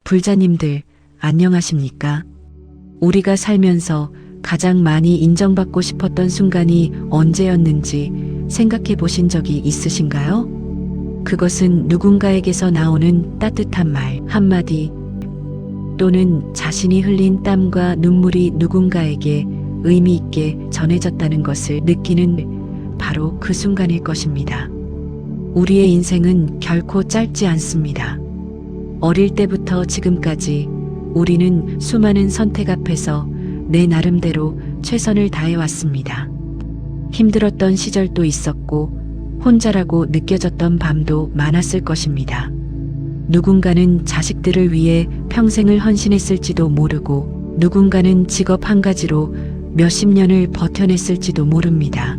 불자님들, 안녕하십니까? 우리가 살면서 가장 많이 인정받고 싶었던 순간이 언제였는지 생각해 보신 적이 있으신가요? 그것은 누군가에게서 나오는 따뜻한 말 한마디 또는 자신이 흘린 땀과 눈물이 누군가에게 의미 있게 전해졌다는 것을 느끼는 바로 그 순간일 것입니다. 우리의 인생은 결코 짧지 않습니다. 어릴 때부터 지금까지 우리는 수많은 선택 앞에서 내 나름대로 최선을 다해왔습니다. 힘들었던 시절도 있었고 혼자라고 느껴졌던 밤도 많았을 것입니다. 누군가는 자식들을 위해 평생을 헌신했을지도 모르고 누군가는 직업 한 가지로 몇십 년을 버텨냈을지도 모릅니다.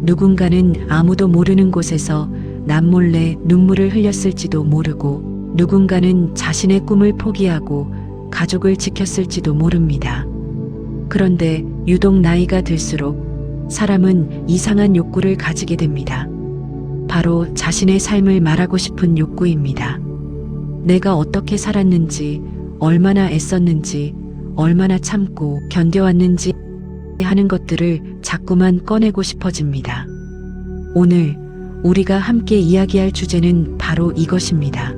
누군가는 아무도 모르는 곳에서 남몰래 눈물을 흘렸을지도 모르고 누군가는 자신의 꿈을 포기하고 가족을 지켰을지도 모릅니다. 그런데 유독 나이가 들수록 사람은 이상한 욕구를 가지게 됩니다. 바로 자신의 삶을 말하고 싶은 욕구입니다. 내가 어떻게 살았는지, 얼마나 애썼는지, 얼마나 참고 견뎌왔는지 하는 것들을 자꾸만 꺼내고 싶어집니다. 오늘 우리가 함께 이야기할 주제는 바로 이것입니다.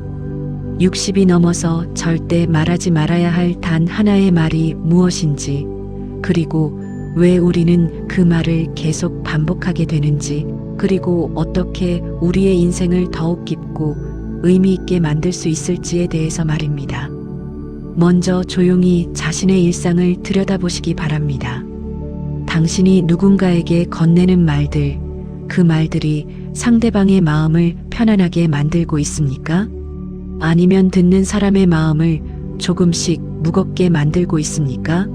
60이 넘어서 절대 말하지 말아야 할 단 하나의 말이 무엇인지, 그리고 왜 우리는 그 말을 계속 반복하게 되는지, 그리고 어떻게 우리의 인생을 더욱 깊고 의미 있게 만들 수 있을지에 대해서 말입니다. 먼저 조용히 자신의 일상을 들여다보시기 바랍니다. 당신이 누군가에게 건네는 말들, 그 말들이 상대방의 마음을 편안하게 만들고 있습니까? 아니면 듣는 사람의 마음을 조금씩 무겁게 만들고 있습니까?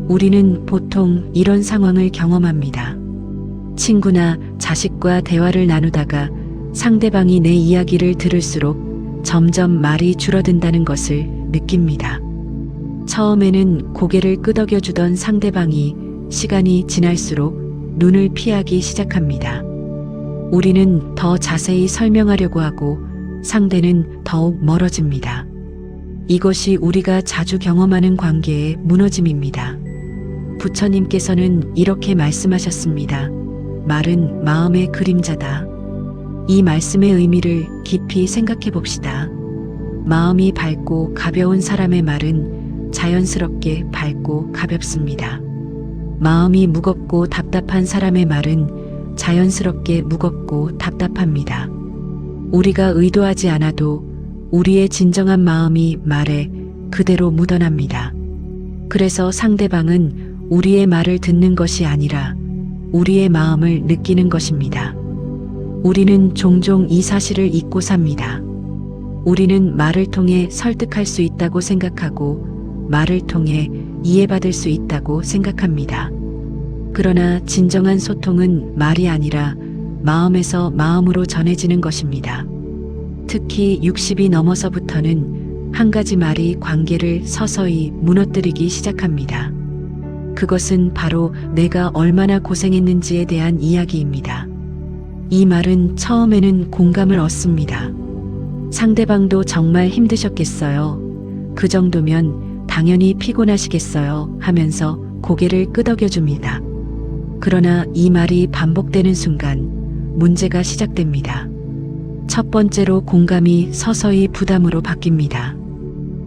우리는 보통 이런 상황을 경험합니다. 친구나 자식과 대화를 나누다가 상대방이 내 이야기를 들을수록 점점 말이 줄어든다는 것을 느낍니다. 처음에는 고개를 끄덕여주던 상대방이 시간이 지날수록 눈을 피하기 시작합니다. 우리는 더 자세히 설명하려고 하고 상대는 더욱 멀어집니다. 이것이 우리가 자주 경험하는 관계의 무너짐입니다. 부처님께서는 이렇게 말씀하셨습니다. 말은 마음의 그림자다. 이 말씀의 의미를 깊이 생각해 봅시다. 마음이 밝고 가벼운 사람의 말은 자연스럽게 밝고 가볍습니다. 마음이 무겁고 답답한 사람의 말은 자연스럽게 무겁고 답답합니다. 우리가 의도하지 않아도 우리의 진정한 마음이 말에 그대로 묻어납니다. 그래서 상대방은 우리의 말을 듣는 것이 아니라 우리의 마음을 느끼는 것입니다. 우리는 종종 이 사실을 잊고 삽니다. 우리는 말을 통해 설득할 수 있다고 생각하고 말을 통해 이해받을 수 있다고 생각합니다. 그러나 진정한 소통은 말이 아니라 마음에서 마음으로 전해지는 것입니다. 특히 60이 넘어서부터는 한 가지 말이 관계를 서서히 무너뜨리기 시작합니다. 그것은 바로 내가 얼마나 고생했는지에 대한 이야기입니다. 이 말은 처음에는 공감을 얻습니다. 상대방도 정말 힘드셨겠어요. 그 정도면 당연히 피곤하시겠어요 하면서 고개를 끄덕여줍니다. 그러나 이 말이 반복되는 순간 문제가 시작됩니다. 첫 번째로 공감이 서서히 부담으로 바뀝니다.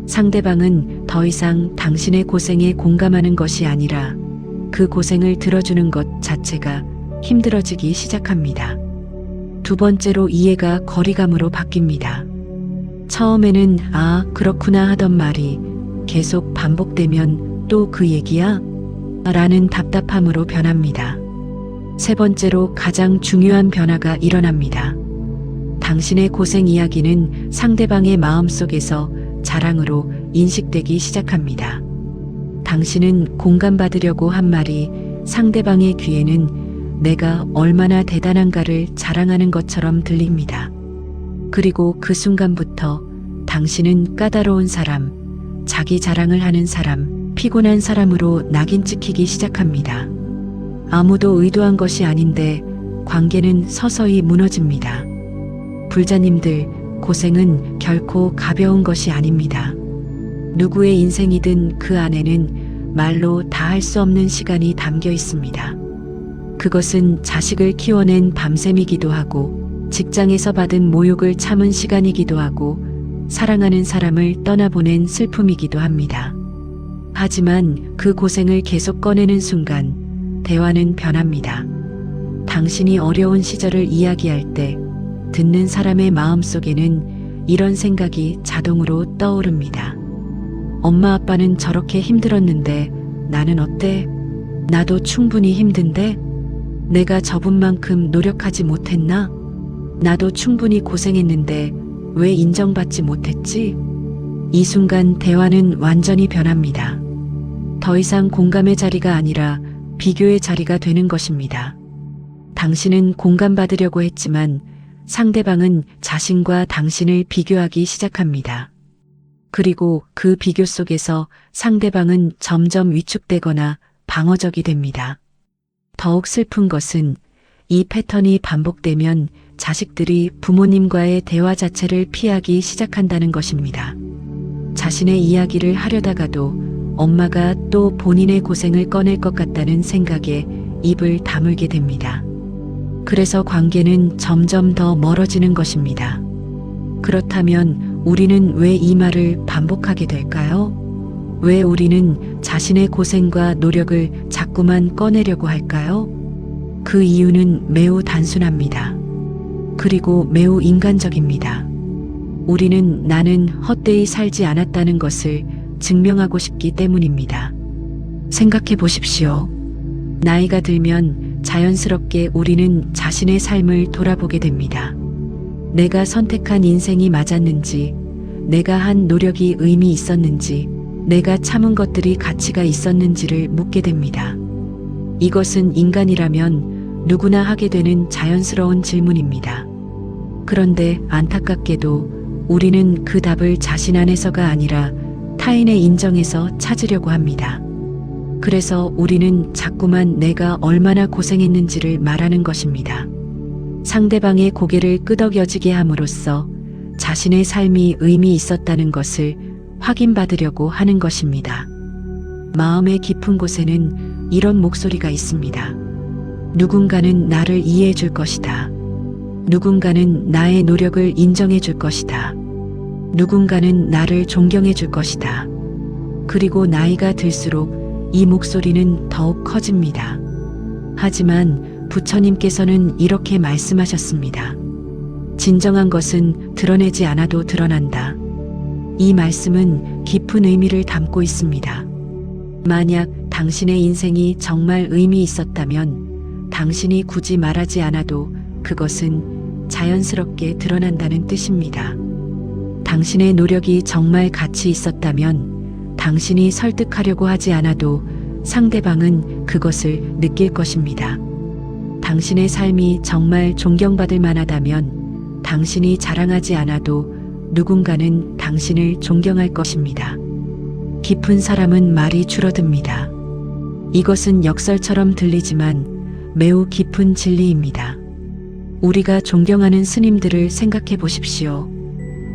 상대방은 더 이상 당신의 고생에 공감하는 것이 아니라 그 고생을 들어주는 것 자체가 힘들어지기 시작합니다. 두 번째로 이해가 거리감으로 바뀝니다. 처음에는 아, 그렇구나 하던 말이 계속 반복되면 또 그 얘기야? 라는 답답함으로 변합니다. 세 번째로 가장 중요한 변화가 일어납니다. 당신의 고생 이야기는 상대방의 마음속에서 자랑으로 인식되기 시작합니다. 당신은 공감받으려고 한 말이 상대방의 귀에는 내가 얼마나 대단한가를 자랑하는 것처럼 들립니다. 그리고 그 순간부터 당신은 까다로운 사람, 자기 자랑을 하는 사람, 피곤한 사람으로 낙인 찍히기 시작합니다. 아무도 의도한 것이 아닌데 관계는 서서히 무너집니다. 불자님들, 고생은 결코 가벼운 것이 아닙니다. 누구의 인생이든 그 안에는 말로 다 할 수 없는 시간이 담겨 있습니다. 그것은 자식을 키워낸 밤샘이기도 하고, 직장에서 받은 모욕을 참은 시간이기도 하고, 사랑하는 사람을 떠나보낸 슬픔이기도 합니다. 하지만 그 고생을 계속 꺼내는 순간, 대화는 변합니다. 당신이 어려운 시절을 이야기할 때, 듣는 사람의 마음 속에는 이런 생각이 자동으로 떠오릅니다. 엄마 아빠는 저렇게 힘들었는데 나는 어때? 나도 충분히 힘든데? 내가 저분만큼 노력하지 못했나? 나도 충분히 고생했는데 왜 인정받지 못했지? 이 순간 대화는 완전히 변합니다. 더 이상 공감의 자리가 아니라 비교의 자리가 되는 것입니다. 당신은 공감받으려고 했지만 상대방은 자신과 당신을 비교하기 시작합니다. 그리고 그 비교 속에서 상대방은 점점 위축되거나 방어적이 됩니다. 더욱 슬픈 것은 이 패턴이 반복되면 자식들이 부모님과의 대화 자체를 피하기 시작한다는 것입니다. 자신의 이야기를 하려다가도 엄마가 또 본인의 고생을 꺼낼 것 같다는 생각에 입을 다물게 됩니다. 그래서 관계는 점점 더 멀어지는 것입니다. 그렇다면 우리는 왜 이 말을 반복하게 될까요? 왜 우리는 자신의 고생과 노력을 자꾸만 꺼내려고 할까요? 그 이유는 매우 단순합니다. 그리고 매우 인간적입니다. 우리는 나는 헛되이 살지 않았다는 것을 증명하고 싶기 때문입니다. 생각해 보십시오. 나이가 들면 자연스럽게 우리는 자신의 삶을 돌아보게 됩니다. 내가 선택한 인생이 맞았는지, 내가 한 노력이 의미 있었는지, 내가 참은 것들이 가치가 있었는지를 묻게 됩니다. 이것은 인간이라면 누구나 하게 되는 자연스러운 질문입니다. 그런데 안타깝게도 우리는 그 답을 자신 안에서가 아니라 타인의 인정에서 찾으려고 합니다. 그래서 우리는 자꾸만 내가 얼마나 고생했는지를 말하는 것입니다. 상대방의 고개를 끄덕여지게 함으로써 자신의 삶이 의미 있었다는 것을 확인받으려고 하는 것입니다. 마음의 깊은 곳에는 이런 목소리가 있습니다. 누군가는 나를 이해해 줄 것이다. 누군가는 나의 노력을 인정해 줄 것이다. 누군가는 나를 존경해 줄 것이다. 그리고 나이가 들수록 이 목소리는 더욱 커집니다. 하지만 부처님께서는 이렇게 말씀하셨습니다. 진정한 것은 드러내지 않아도 드러난다. 이 말씀은 깊은 의미를 담고 있습니다. 만약 당신의 인생이 정말 의미 있었다면 당신이 굳이 말하지 않아도 그것은 자연스럽게 드러난다는 뜻입니다. 당신의 노력이 정말 가치 있었다면 당신이 설득하려고 하지 않아도 상대방은 그것을 느낄 것입니다. 당신의 삶이 정말 존경받을 만하다면 당신이 자랑하지 않아도 누군가는 당신을 존경할 것입니다. 깊은 사람은 말이 줄어듭니다. 이것은 역설처럼 들리지만 매우 깊은 진리입니다. 우리가 존경하는 스님들을 생각해 보십시오.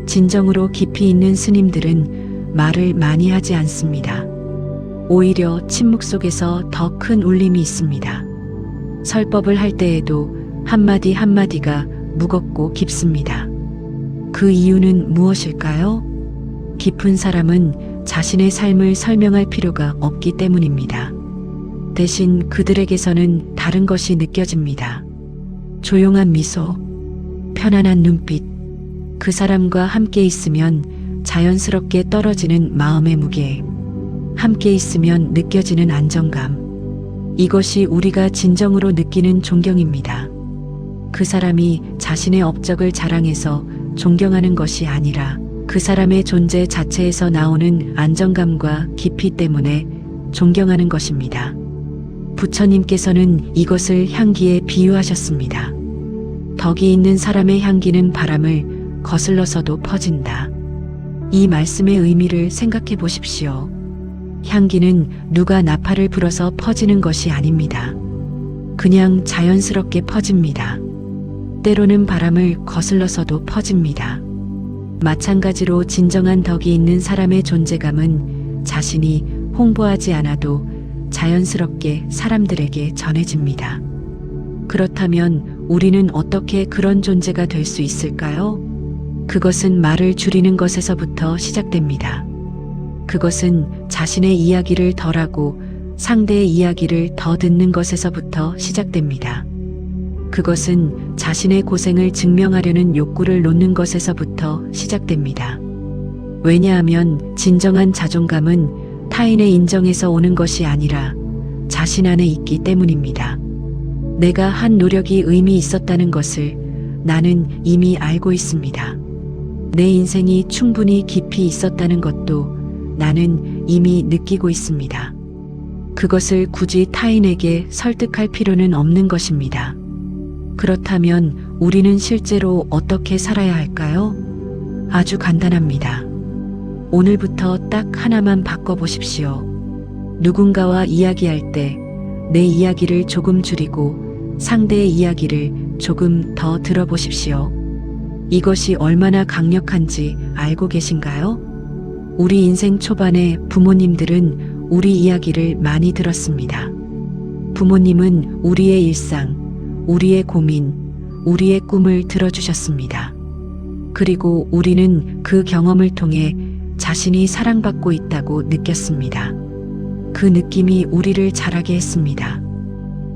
진정으로 깊이 있는 스님들은 말을 많이 하지 않습니다. 오히려 침묵 속에서 더 큰 울림이 있습니다. 설법을 할 때에도 한마디 한마디가 무겁고 깊습니다. 그 이유는 무엇일까요? 깊은 사람은 자신의 삶을 설명할 필요가 없기 때문입니다. 대신 그들에게서는 다른 것이 느껴집니다. 조용한 미소, 편안한 눈빛, 그 사람과 함께 있으면 자연스럽게 떨어지는 마음의 무게, 함께 있으면 느껴지는 안정감. 이것이 우리가 진정으로 느끼는 존경입니다. 그 사람이 자신의 업적을 자랑해서 존경하는 것이 아니라 그 사람의 존재 자체에서 나오는 안정감과 깊이 때문에 존경하는 것입니다. 부처님께서는 이것을 향기에 비유하셨습니다. 덕이 있는 사람의 향기는 바람을 거슬러서도 퍼진다. 이 말씀의 의미를 생각해 보십시오. 향기는 누가 나팔을 불어서 퍼지는 것이 아닙니다. 그냥 자연스럽게 퍼집니다. 때로는 바람을 거슬러서도 퍼집니다. 마찬가지로 진정한 덕이 있는 사람의 존재감은 자신이 홍보하지 않아도 자연스럽게 사람들에게 전해집니다. 그렇다면 우리는 어떻게 그런 존재가 될 수 있을까요? 그것은 말을 줄이는 것에서부터 시작됩니다. 그것은 자신의 이야기를 덜하고 상대의 이야기를 더 듣는 것에서부터 시작됩니다. 그것은 자신의 고생을 증명하려는 욕구를 놓는 것에서부터 시작됩니다. 왜냐하면 진정한 자존감은 타인의 인정에서 오는 것이 아니라 자신 안에 있기 때문입니다. 내가 한 노력이 의미 있었다는 것을 나는 이미 알고 있습니다. 내 인생이 충분히 깊이 있었다는 것도 나는 이미 느끼고 있습니다. 그것을 굳이 타인에게 설득할 필요는 없는 것입니다. 그렇다면 우리는 실제로 어떻게 살아야 할까요? 아주 간단합니다. 오늘부터 딱 하나만 바꿔보십시오. 누군가와 이야기할 때 내 이야기를 조금 줄이고 상대의 이야기를 조금 더 들어보십시오. 이것이 얼마나 강력한지 알고 계신가요? 우리 인생 초반에 부모님들은 우리 이야기를 많이 들었습니다. 부모님은 우리의 일상, 우리의 고민, 우리의 꿈을 들어주셨습니다. 그리고 우리는 그 경험을 통해 자신이 사랑받고 있다고 느꼈습니다. 그 느낌이 우리를 자라게 했습니다.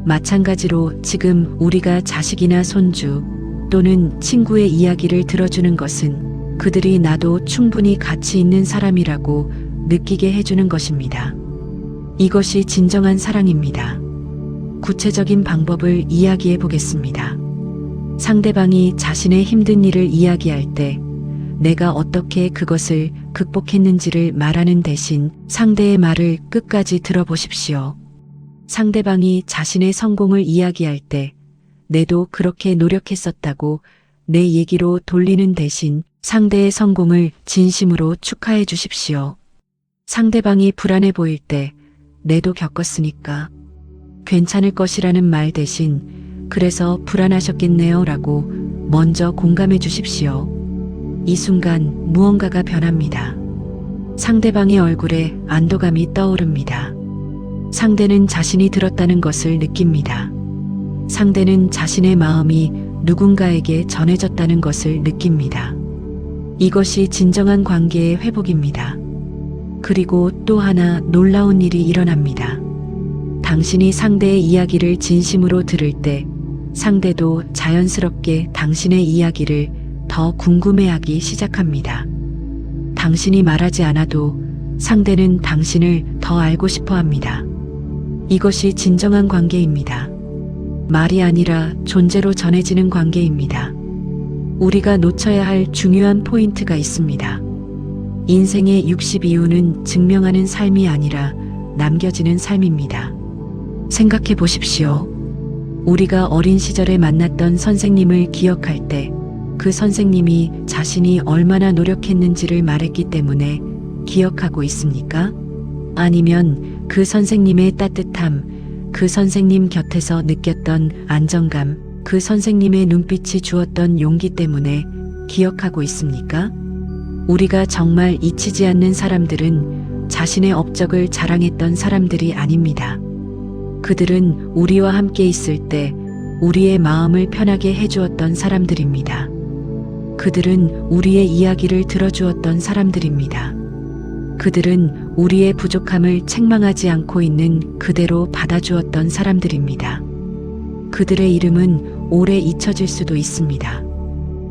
마찬가지로 지금 우리가 자식이나 손주 또는 친구의 이야기를 들어주는 것은 그들이 나도 충분히 가치 있는 사람이라고 느끼게 해주는 것입니다. 이것이 진정한 사랑입니다. 구체적인 방법을 이야기해 보겠습니다. 상대방이 자신의 힘든 일을 이야기할 때 내가 어떻게 그것을 극복했는지를 말하는 대신 상대의 말을 끝까지 들어보십시오. 상대방이 자신의 성공을 이야기할 때 내도 그렇게 노력했었다고 내 얘기로 돌리는 대신 상대의 성공을 진심으로 축하해 주십시오. 상대방이 불안해 보일 때 내도 겪었으니까 괜찮을 것이라는 말 대신 그래서 불안하셨겠네요 라고 먼저 공감해 주십시오. 이 순간 무언가가 변합니다. 상대방의 얼굴에 안도감이 떠오릅니다. 상대는 자신이 들었다는 것을 느낍니다. 상대는 자신의 마음이 누군가에게 전해졌다는 것을 느낍니다. 이것이 진정한 관계의 회복입니다. 그리고 또 하나 놀라운 일이 일어납니다. 당신이 상대의 이야기를 진심으로 들을 때 상대도 자연스럽게 당신의 이야기를 더 궁금해하기 시작합니다. 당신이 말하지 않아도 상대는 당신을 더 알고 싶어 합니다. 이것이 진정한 관계입니다. 말이 아니라 존재로 전해지는 관계입니다. 우리가 놓쳐야 할 중요한 포인트가 있습니다. 인생의 62후는 증명하는 삶이 아니라 남겨지는 삶입니다. 생각해 보십시오. 우리가 어린 시절에 만났던 선생님을 기억할 때 그 선생님이 자신이 얼마나 노력했는지를 말했기 때문에 기억하고 있습니까? 아니면 그 선생님의 따뜻함, 그 선생님 곁에서 느꼈던 안정감, 그 선생님의 눈빛이 주었던 용기 때문에 기억하고 있습니까? 우리가 정말 잊히지 않는 사람들은 자신의 업적을 자랑했던 사람들이 아닙니다. 그들은 우리와 함께 있을 때 우리의 마음을 편하게 해주었던 사람들입니다. 그들은 우리의 이야기를 들어주었던 사람들입니다. 그들은 우리의 부족함을 책망하지 않고 있는 그대로 받아주었던 사람들입니다. 그들의 이름은 오래 잊혀질 수도 있습니다.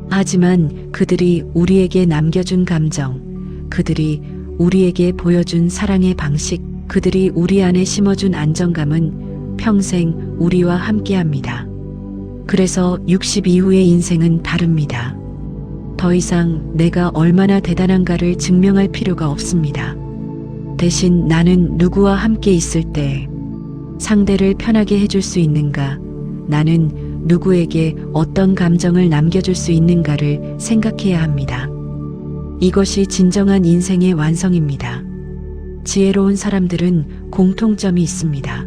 하지만 그들이 우리에게 남겨준 감정, 그들이 우리에게 보여준 사랑의 방식, 그들이 우리 안에 심어준 안정감은 평생 우리와 함께합니다. 그래서 60 이후의 인생은 다릅니다. 더 이상 내가 얼마나 대단한가를 증명할 필요가 없습니다. 대신 나는 누구와 함께 있을 때 상대를 편하게 해줄 수 있는가, 나는 누구에게 어떤 감정을 남겨줄 수 있는가를 생각해야 합니다. 이것이 진정한 인생의 완성입니다. 지혜로운 사람들은 공통점이 있습니다.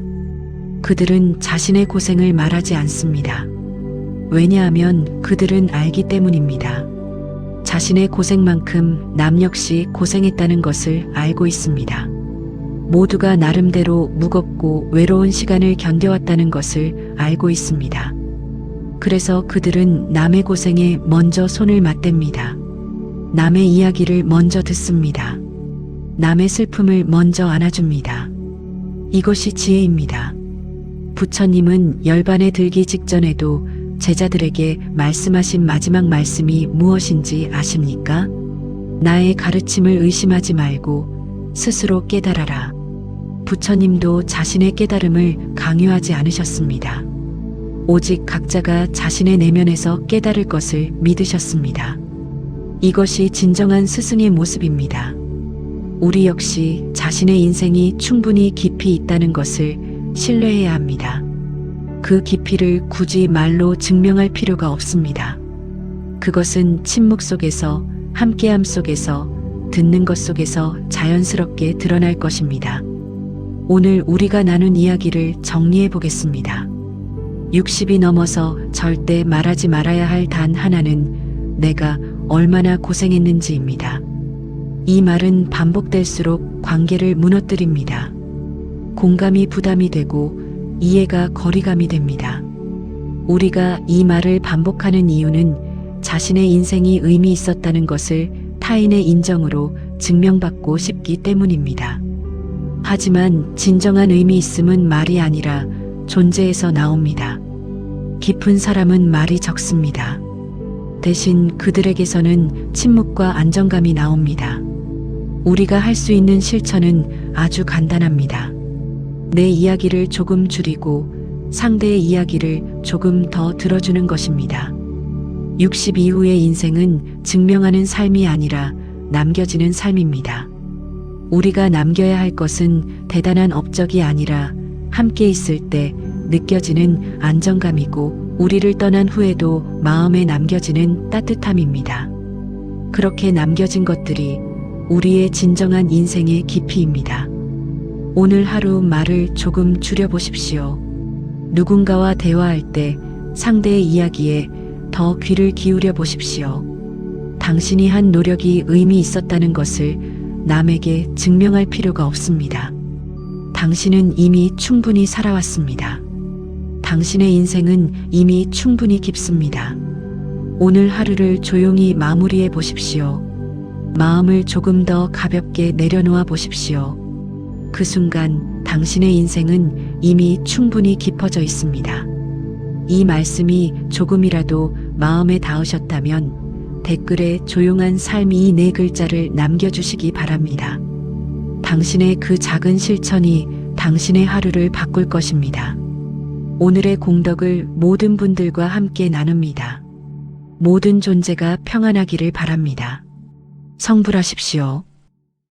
그들은 자신의 고생을 말하지 않습니다. 왜냐하면 그들은 알기 때문입니다. 자신의 고생만큼 남 역시 고생했다는 것을 알고 있습니다. 모두가 나름대로 무겁고 외로운 시간을 견뎌왔다는 것을 알고 있습니다. 그래서 그들은 남의 고생에 먼저 손을 맞댑니다. 남의 이야기를 먼저 듣습니다. 남의 슬픔을 먼저 안아줍니다. 이것이 지혜입니다. 부처님은 열반에 들기 직전에도 제자들에게 말씀하신 마지막 말씀이 무엇인지 아십니까? 나의 가르침을 의심하지 말고 스스로 깨달아라. 부처님도 자신의 깨달음을 강요하지 않으셨습니다. 오직 각자가 자신의 내면에서 깨달을 것을 믿으셨습니다. 이것이 진정한 스승의 모습입니다. 우리 역시 자신의 인생이 충분히 깊이 있다는 것을 신뢰해야 합니다. 그 깊이를 굳이 말로 증명할 필요가 없습니다. 그것은 침묵 속에서, 함께함 속에서, 듣는 것 속에서 자연스럽게 드러날 것입니다. 오늘 우리가 나눈 이야기를 정리해 보겠습니다. 60이 넘어서 절대 말하지 말아야 할 단 하나는 내가 얼마나 고생했는지입니다. 이 말은 반복될수록 관계를 무너뜨립니다. 공감이 부담이 되고 이해가 거리감이 됩니다. 우리가 이 말을 반복하는 이유는 자신의 인생이 의미 있었다는 것을 타인의 인정으로 증명받고 싶기 때문입니다. 하지만 진정한 의미 있음은 말이 아니라 존재에서 나옵니다. 깊은 사람은 말이 적습니다. 대신 그들에게서는 침묵과 안정감이 나옵니다. 우리가 할 수 있는 실천은 아주 간단합니다. 내 이야기를 조금 줄이고 상대의 이야기를 조금 더 들어주는 것입니다. 60 이후의 인생은 증명하는 삶이 아니라 남겨지는 삶입니다. 우리가 남겨야 할 것은 대단한 업적이 아니라 함께 있을 때 느껴지는 안정감이고 우리를 떠난 후에도 마음에 남겨지는 따뜻함입니다. 그렇게 남겨진 것들이 우리의 진정한 인생의 깊이입니다. 오늘 하루 말을 조금 줄여보십시오. 누군가와 대화할 때 상대의 이야기에 더 귀를 기울여 보십시오. 당신이 한 노력이 의미 있었다는 것을 남에게 증명할 필요가 없습니다. 당신은 이미 충분히 살아왔습니다. 당신의 인생은 이미 충분히 깊습니다. 오늘 하루를 조용히 마무리해 보십시오. 마음을 조금 더 가볍게 내려놓아 보십시오. 그 순간 당신의 인생은 이미 충분히 깊어져 있습니다. 이 말씀이 조금이라도 마음에 닿으셨다면 댓글에 조용한 삶이 네 글자를 남겨주시기 바랍니다. 당신의 그 작은 실천이 당신의 하루를 바꿀 것입니다. 오늘의 공덕을 모든 분들과 함께 나눕니다. 모든 존재가 평안하기를 바랍니다. 성불하십시오.